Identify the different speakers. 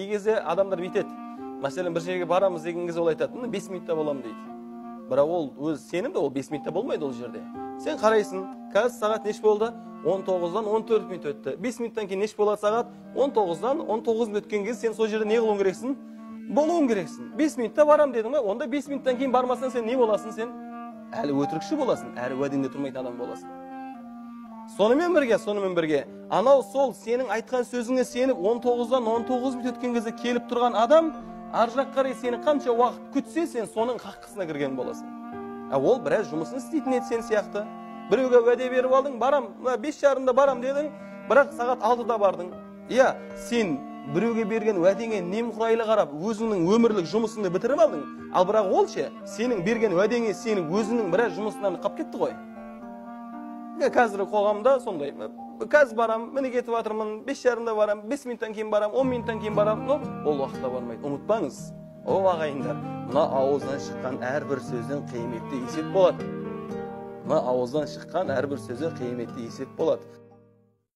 Speaker 1: Кей кезде адамдар бүйтеді. Мәселен, бір жерге барамыз деген кезде ол айтады, 5 минутта боламын дейді. Бірақ ол өз сенімді, ол 5 минутта болмайды ол жерде. Сен қарайсың, қазір сағат неш болды? 19-дан 14 минут өтті. 5 минуттан кейін неш болады сағат? 19-дан 19 минут өткен кезде сен сол жерде не қылуың керексің? Болуың керексің. 5 минутта барам дедің ғой, онда 5 минуттан кейін бармасаң сен не боласың сен? Әлі өтірікші боласың, әрі уәдеңде тұрмайтын адам боласың. Сонымен бірге, анау сол сенің айтқан сөзіңе сеніп 19-дан 19 минут өткен кезде келіп тұрған адам, ар жақ қарай сені қанша уақыт күтсе, сен соның қаққысына кірген боласың. Ол біраз жұмысын істейтін еді сен сияқты. Біреуге уәде беріп алдың, барам, 5:30-да барам дедің, бірақ сағат 6-да бардың. Иә, сен біреуге берген уәдеңе немқұрайлы қарап, өзіңнің өмірлік жұмысыңды бітіріп алдың. Ал бірақ ол ше, сенің берген уәдеңе сенің өзіңнің біраз жұмысынан қап кетті ғой. Қазіргі қоғамда сондай. Қазір барам, міне кетіп жатырмын, 5:30-да барам, 5 минуттан кейін барам, 10 минуттан кейін барам. Ол уақытта бармайды. Ұмытпаңыз. О ағайындар, мына ауыздан шыққан әрбір сөзден қиметті есеп болады. Мына ауыздан шыққан әрбір сөзден қиметті есеп болады.